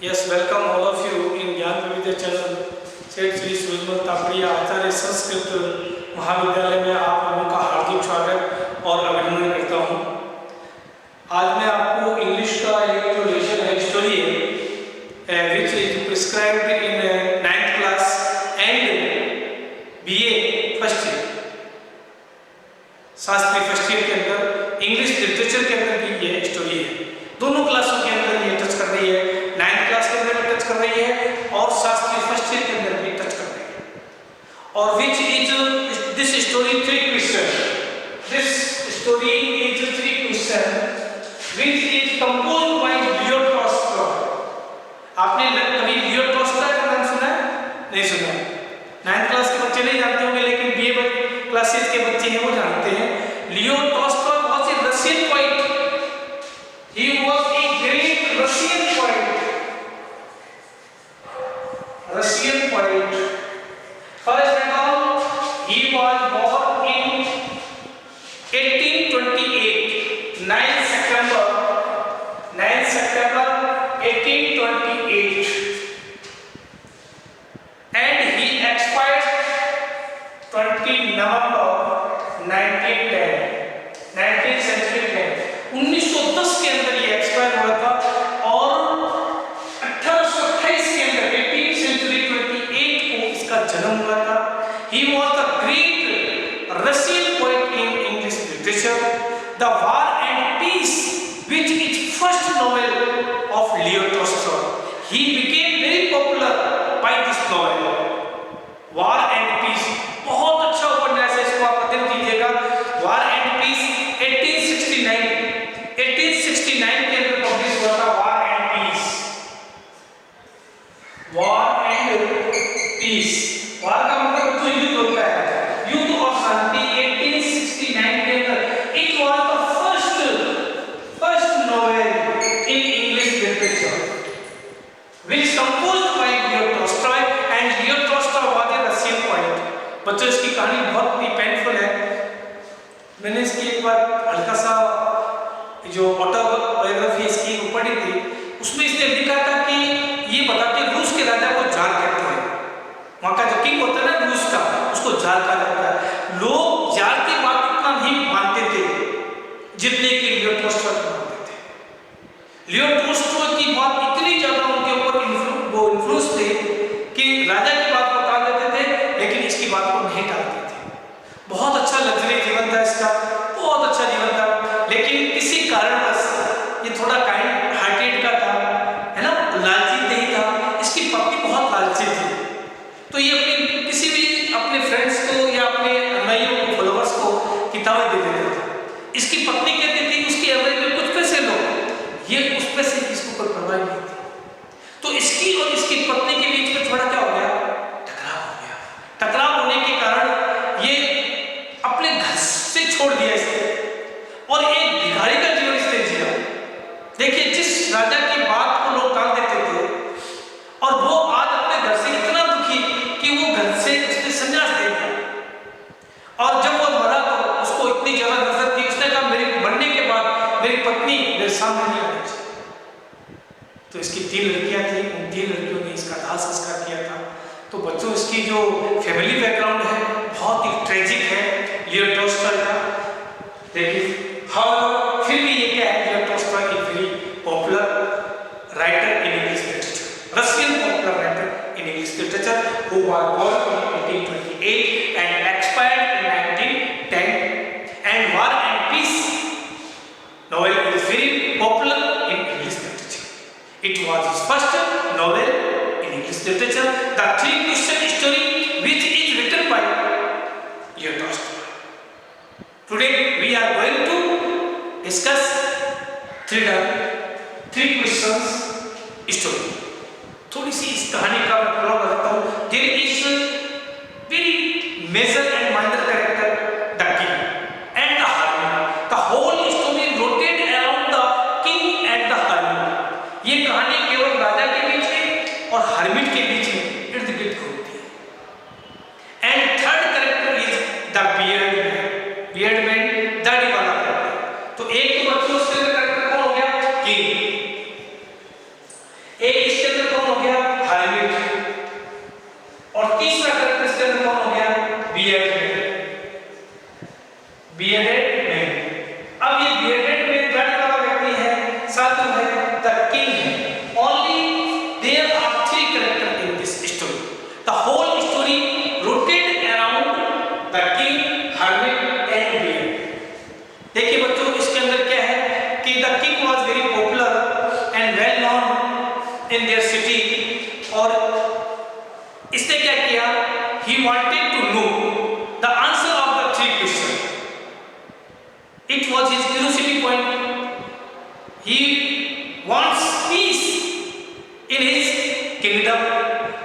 Yes, welcome all of you in ज्ञान विविधता channel सेठ श्री सुजमल तापड़िया आचार्य संस्कृत महाविद्यालय में आप लोगों का हार्दिक स्वागत और अभिनंदन करता हूँ। आज मैं आपको इंग्लिश का एक जो लेसन है स्टोरी है which is prescribed in 9th class and BA first year, Shastri first year के अंदर इंग्लिश लिटरेचर के अंदर भी ये स्टोरी है। दोनों क्लासों के अंदर ये टच कर रही है, 9th क्लास के अंदर भी टच कर रही है और शास्त्री फर्स्ट ईयर के अंदर भी टच कर रही है। और which is this story 3 question, this story is 3 question which is composed bye Leo Tolstoy. आपने कभी लियो टॉल्स्टॉय का नाम सुना है? नहीं सुना। 9th क्लास के बच्चे नहीं जानते होंगे, लेकिन BA क्लासेस के बच्चे हैं वो जानते हैं। Leo Tolstoy was a Russian poet. He was a great Russian poet. First of all, he was born in 1828, 9th September 1828, and he expired 20 November 1910, 19th century 1910 के अंदर ये एक्सपायर हुआ था और 1828 के अंदर 18th century 28 को इसका जन्म हुआ था। He was the great Russian poet in English literature. The War and Peace, which is first novel of Leo Tolstoy, he became very popular by this novel. War and Peace बहुत अच्छा उपन्यास है, इसको आप अध्ययन कीजिएगा। War and Peace 1869 के अंदर पब्लिश हुआ था। वॉर एंड पीस, वॉर का मतलब जो युद्ध होता है, युद्ध और शांति। 1869 के अंदर it was the first novel in English literature which composed bye Leo Tolstoy, and Leo Tolstoy was a Russian poet. बच्चों, इसकी कहानी बहुत ही पेनफुल है। मैंने इसकी एक बार हल्का सा जो ऑटोबायोग्राफी इसकी पढ़ी थी, उसमें इसने लिखा था कि ये बताते रूस के राजा को जार कहते हैं। वहाँ का जो किंग होता है ना रूस का, उसको जार कहा जाता है। लोग जार की बात इतना नहीं मानते थे जितने कि लियो टॉल्स्टॉय की मानते थे। लियो टॉल्स्टॉय की बात इतनी ज्यादा उनके ऊपर वो इन्फ्लुएंस थे कि राजा की बात को टाल देते थे, लेकिन इसकी बात को नहीं टालते थे। बहुत अच्छा लग्जरी जीवन था इसका, बहुत अच्छा जीवन था, लेकिन किसी कारणवश ये थोड़ा काइंड हार्टेड का था, है ना, लालची नहीं था। इसकी पत्नी बहुत लालची थी, तो ये अपनी किसी भी अपने फ्रेंड्स को या अपने अनुयायियों को, फॉलोअर्स को किताबें दे देता था। इसकी पत्नी कहती थी उसकी एवरेज में कुछ पैसे लो, ये उस पैसे की इसको कोई परवाह नहीं थी। तो इसकी और इसकी पत्नी के बीच में थोड़ा क्या हो गया, टकराव हो गया। टकराव होने के कारण ये अपने घर से छोड़ दिया इसने और एक भिखारी का जीवन इसने जिया। देखिए, जिस राजा की बात को लोग टाल देते थे और वो आज अपने घर से इतना दुखी कि वो घर से उसने संन्यास ले लिया। और जब वो मरा तो उसको इतनी ज्यादा नफरत थी, उसने कहा मेरे मरने के बाद मेरी पत्नी मेरे सामने नहीं आनी चाहिए। तो इसकी 3 लड़कियां थी, उन 3 लड़कियों ने इसका दाह संस्कार किया था। तो बच्चों, इसकी जो फैमिली बैकग्राउंड है बहुत ही ट्रेजिक है लियो टॉल्स्टॉय का। देखिए, हाँ, फिर भी ये क्या है, Leo Tolstoy is very popular writer in English literature, Russian popular writer in English literature, who was born in 1828 and expired in 1910, and War and Peace novel is very popular in English literature. It was his first novel in English literature, the 3 question story which is written by Leo Tolstoy. Today we are going to discuss 3 questions story. थोड़ी सी इस कहानी का मैं plot बताता हूँ। There is a very major and minor character, the king and the hermit. The whole story rotated around the king and the hermit. ये कहानी केवल राजा के बीच में और हर्मिट के बीच में इर्द गिर्द घूमती है। And third character is the beard man. Beard man दाढ़ी वाला है। तो एक तो बच्चों उसके अंदर कैरेक्टर कौन हो गया, किंग। एक इसके दूसरा जो है द किंग है। Only there are 3 character in this story. The whole story rotated around the king, hermit and bear. देखिए बच्चों, इसके अंदर क्या है कि the king was very popular and well known in their city, और इसने क्या किया, he wanted to know the answer of the 3 questions. It was his curiosity point. He wants peace in his kingdom.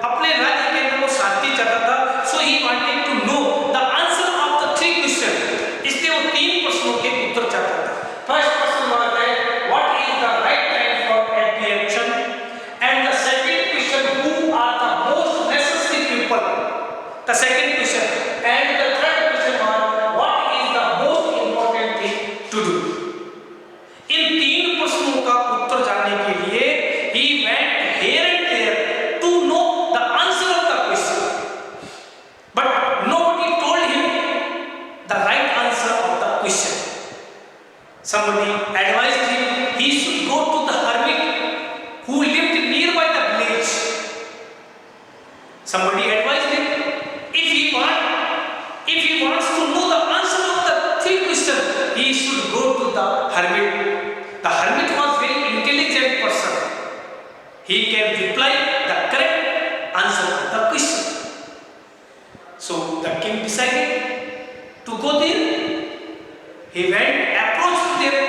अपने राज्य के अंदर वो शांति चाहता था, so he wanted to know the answer of the 3 questions. इसलिए वो 3 प्रश्नों के उत्तर चाहता था। फर्स्ट प्रश्न होता है what is the right time for apprehension, and the second question who are the most necessary people. The second question and the third question are what is the most important thing to do. इन 3 प्रश्नों का उत्तर जानने के लिए he went here and there to know the answer of the question, but nobody told him the right answer of the question. Somebody advised him he should go to the hermit who lived nearby the village. Somebody advised him if he wants to know the answer of the 3 questions, he should go to the hermit. The hermit was very intelligent person. He can reply the correct answer of the question. So the king decided to go there. He went, approached there,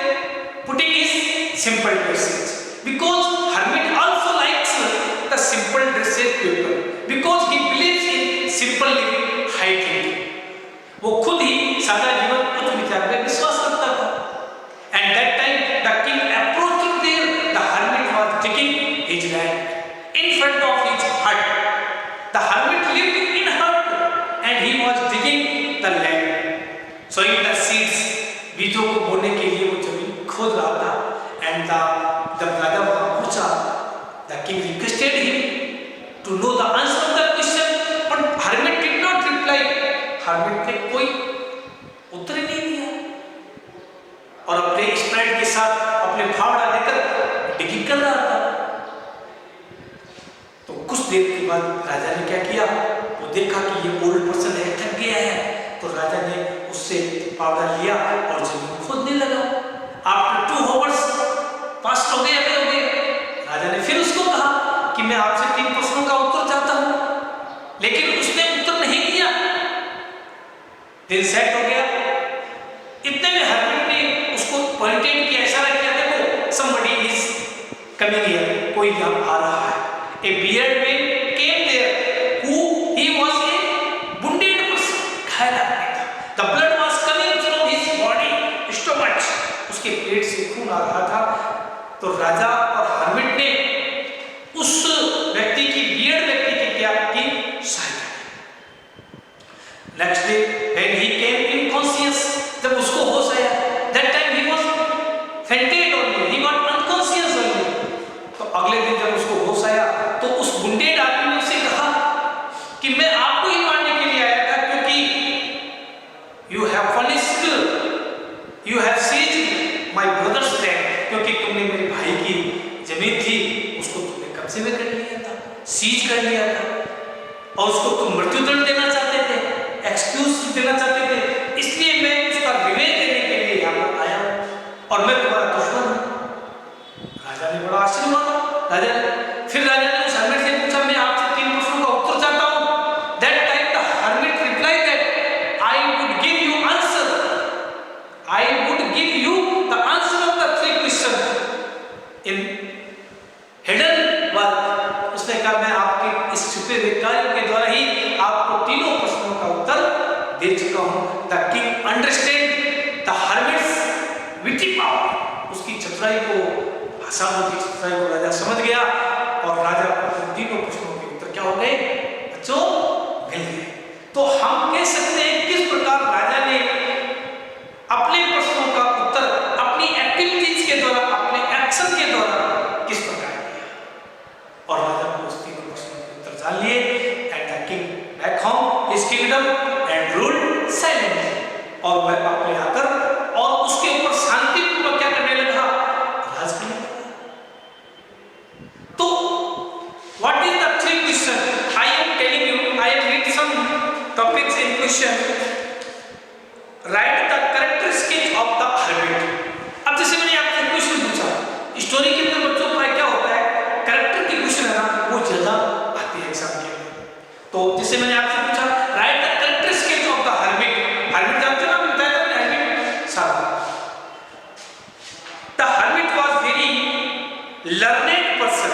putting his simple message, because hermit also likes the simple dressed people, because he believes in simple living, high thinking. वो खुद ही सादा जीवन, उच्च विचार में विश्वास करता था। And that time the king approached there. The hermit was digging his land in front of his hut. The hermit lived in hut and he was digging the land, sowing the seeds. बीजों को बोने के लिए वो जमीन खोद रहा था। And जब राजा वहां पहुंचा, the king requested him to know the answer of the question, but hermit did not reply. hermit ने कोई उत्तर ही नहीं दिया और अपने स्प्राइट के साथ अपने फावड़ा लेकर डिगिंग कर रहा था। तो कुछ देर के बाद राजा ने क्या किया, वो देखा कि ये ओल्ड पर्सन है, थक गया है, तो राजा ने उससे फावड़ा लिया और जमीन खोदने लगा। आफ्टर 2 hours पास हो गए। राजा ने फिर उसको कहा कि मैं आपसे 3 प्रश्नों का उत्तर चाहता हूं, लेकिन उसने उत्तर नहीं दिया। दिन सेट हो गया। इतने में हर्मिट ने उसको पॉइंटेड किया, इशारा किया, देखो somebody is coming here, कोई यहाँ आ रहा है। A bearded man came there who he was a wounded person, घायल आदमी था। The blood was coming from his body, stomach, उसके पेट से खून आ रहा था। तो राजा और हर्मिट ने उस व्यक्ति की, बियर्ड व्यक्ति की क्या की सहायता की। Next day when he came in conscious, जब उसको होश आया, that time he was fainted only, he got unconscious only. तो अगले दिन जब उसको होश आया तो उस wounded आदमी ने उसे कहा कि मैं आपको ही मारने के लिए आया था, क्योंकि you have punished, you have seized my brother's land, क्योंकि तुमने मेरे भाई की जमीन थी उसको तुमने कब्जे में कर लिया था, सीज कर लिया था, और उसको तुम मृत्युदंड देना चाहते थे, एक्सक्यूज देना चाहते थे, इसलिए मैं उसका रिवेंज देने के लिए यहाँ पर आया और मैं तुम्हारा दुश्मन हूं। राजा ने बड़ा आश्चर्य माना। फिर राजा ने उस हर्मिट से पूछा, मैं आपसे 3 प्रश्नों का उत्तर चाहता हूं। That time the hermit replied that I would give you answer. I would give you the answer of the 3 questions in hidden work. उसने कहा, मैं आपके इस छुपे हुए कार्यों के द्वारा ही आपको 3 प्रश्नों का उत्तर दे चुका हूं। The king understand the hermit's witty power. उसकी चतुराई को, भाषाओं की चतुराई को राजा समझ गया और राजा को 3 प्रश्नों के उत्तर क्या हो गए बच्चों, मिल गए। तो हम कह सकते हैं किस प्रकार राजा ने अपने प्रश्नों का उत्तर अपनी एक्टिविटीज के द्वारा, अपने एक्शन के द्वारा किस प्रकार दिया, और राजा को उस 3 प्रश्नों के उत्तर जान लिए। And the king back home his kingdom and ruled silently, और वह अपने आकर और उसके ऊपर शांतिपूर्वक क्या करने लगा, राज करने लगा। learned person.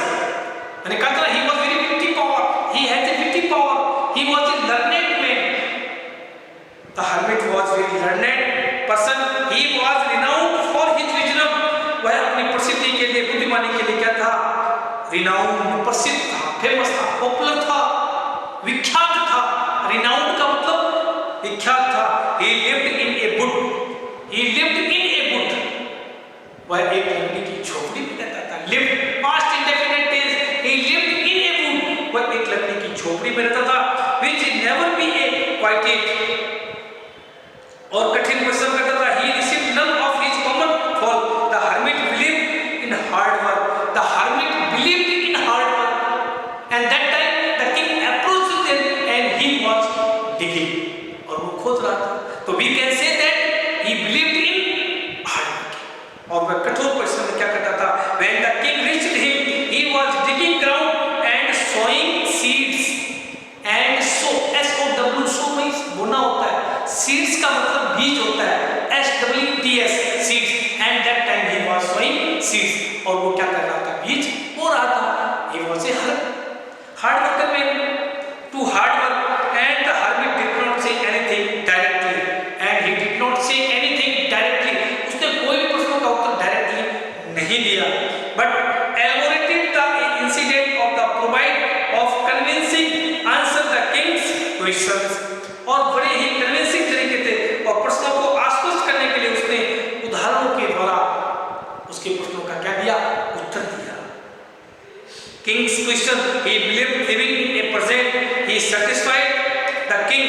मैंने कहा था he was very witty power. He has a witty power. He was a learned man. The hermit was very learned person. He was renowned for his wisdom. वह अपनी प्रसिद्धि के लिए, बुद्धिमानी के लिए क्या था? Renowned, प्रसिद्ध था, फेमस था, पॉपुलर था, विख्यात था. Renowned का मतलब विख्यात था. He lived in a wood. He lived in a wood. वह एक लकड़ी की झोपड़ी में रहता था. Lived past indefinite tense. He lived in a wood. वह एक लकड़ी की झोपड़ी में रहता था. Which never be a quieted. और कठिन परिश्रम करता था. He received none of his common fall. The hermit believed in hard work. The hermit believed in hard work. And that time the king approached him and he was digging. और वो खोद रहा था. तो we can say that he believed in और वह कठोर परिश्रम में क्या करता था? When the king reached him, he was digging ground and sowing seeds. And sow, S-O-W, sow means बोना होता है. Seeds का मतलब बीज होता है. S-W-D-S, seeds. And that time he was sowing seeds. और वो क्या कर रहा था? बीज बो रहा था. He was a hard worker man. Too hard work. And the hermit did not say anything directly. And he did not say anything directly. उसने कोई भी प्रश्नों का उत्तर डायरेक्टली नहीं दिया. But elaborated the incident of the provide of convincing answer the king's questions. और बड़े ही convincing तरीके थे और प्रश्नों को आश्वस्त करने के लिए उसने उदाहरणों के द्वारा उसके प्रश्नों का क्या दिया? उत्तर दिया. King's question, he believed living in a present. He satisfied the king.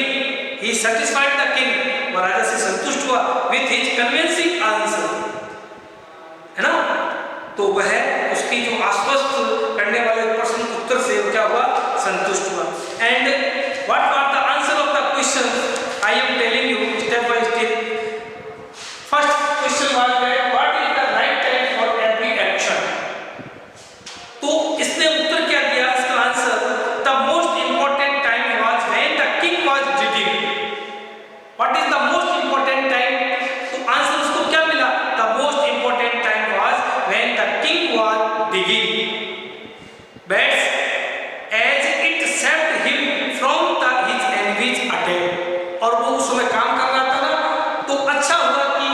He satisfied the king. और राजा से संतुष्ट हुआ with his convincing answer. है ना? तो वह उसकी जो आश्वस्त करने वाले प्रश्न उत्तर से क्या हुआ? संतुष्ट हुआ. And what was the answer of the question? I am telling you step by step. First question was that what is the right time for every action? तो इसने उत्तर क्या दिया? इसका answer the most important time was when the king was digging. What is the most important time? तो answer उसको क्या मिला? The most important time was when the king was digging. But as it saved him from his enemy's attack. और वो उस समय काम कर रहा था ना, तो अच्छा हुआ कि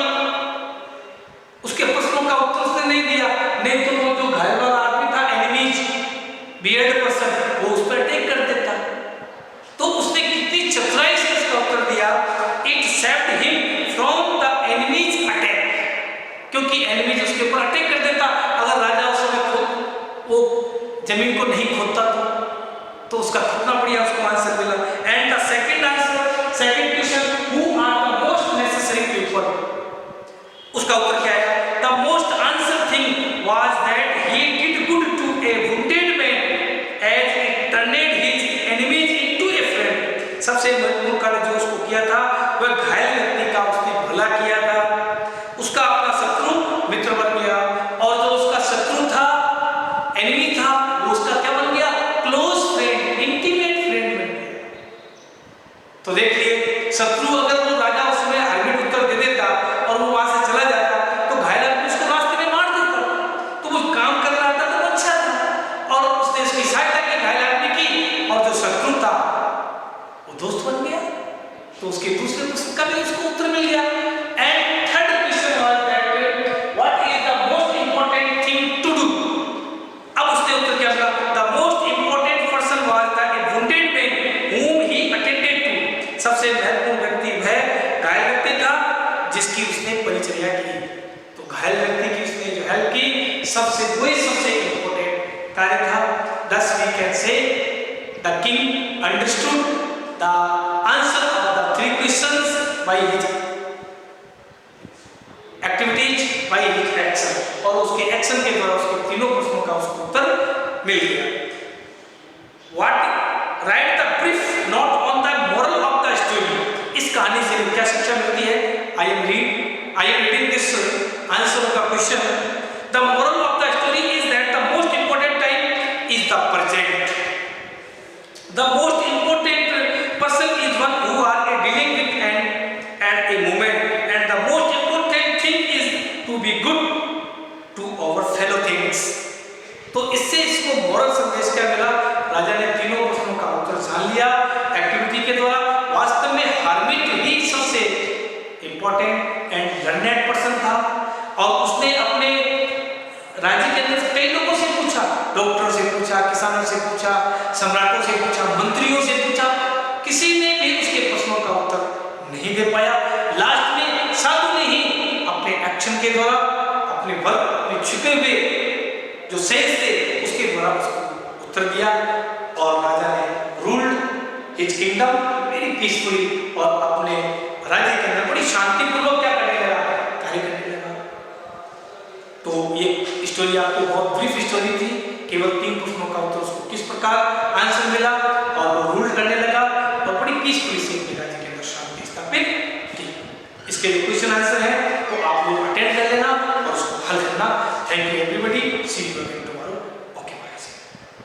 उसके प्रश्नों का उत्तर उसने नहीं दिया. नहीं तो वो जो घायल वाला आदमी था, एनिमीज, बियर्ड पर्सन, वो उस पर अटैक कर देता. तो उसने कितनी चतुराई से उसका उत्तर दिया. It saved him from the enemy's attack. क्योंकि एनिमीज उसके ऊपर अटैक कर देता. अगर राजा उस समय वो जमीन को नहीं खोदता तो उसका कितना बढ़िया उसको आंसर मिला. And the second answer, second question, who are the most necessary people? उसका उत्तर क्या है? The most answer thing was that he did good to a wounded man as it turned his enemies into a friend. सबसे महत्वपूर्ण कार्य जो उसको किया था वह घायल व्यक्ति का उसने भला किया था. उसका अपना शत्रु मित्र बन गया और जो उसका शत्रु था, एनिमी था, वो उसका क्या बन गया? क्लोज फ्रेंड, इंटीमेट फ्रेंड बन गया. तो देखिए, शत्रु अगर वो राजा उसमें हर्मिट उत्तर दे देता और वो वहां से चला जाता तो घायल आदमी उसको रास्ते में मार देता. तो वो काम कर रहा था तो वो अच्छा था और उसने इसकी सहायता की घायल आदमी की, और जो शत्रु था वो दोस्त बन गया. तो उसके दूसरे प्रश्न का भी उसको उत्तर मिल गया. And third question was that what is the most important thing to do? अब उसने उत्तर क्या दिया? The most important person was the wounded man whom he attended to. सबसे महत्वपूर्ण व्यक्ति वह घायल व्यक्ति था जिसकी उसने परिचर्या की. तो घायल व्यक्ति की उसने जो हेल्प की, सबसे इंपॉर्टेंट कार्य था. Thus we can say the king understood the answer of the three questions by his activities, by his action. और उसके एक्शन के द्वारा उसके तीनों प्रश्नों का उसको उत्तर मिल गया. What write the brief note on the moral of the story? इस कहानी से क्या शिक्षा मिलती है? I am reading this answer of the question. The moral of the story is that the most important time is the present. The most important person is one who are dealing with at a moment, and the most important thing is to be good to our fellow things. तो इससे इसको moral संदेश क्या मिला? राजा ने तीनों प्रश्नों का उत्तर जान लिया एक्टिविटी के द्वारा। वास्तव में हर्मिट ही सबसे इंपॉर्टेंट एंड लर्नेड पर्सन था और उसने अपने राज्य के अंदर कई लोगों से पूछा, डॉक्टरों से पूछा, किसानों से पूछा, सम्राटों से पूछा, मंत्रियों से पूछा, किसी ने भी उसके प्रश्नों का उत्तर नहीं दे पाया। लास्ट में साधु ने ही अपने एक्शन के द्वारा, अपने बल, अपने छिपे हुए जो सेंस थे उसके द्वारा उसको उत्तर दिया और राजा ने ruled his kingdom very peacefully और अपने राज्य के अंदर बड़ी शांतिपूर्वक क्या करने लगा, कार्य करने लगा। तो ये स्टोरी आपको बहुत ब्रीफ स्टोरी थी, केवल 3 प्रश्नों का उत्तर उसको किस प्रकार आंसर मिला और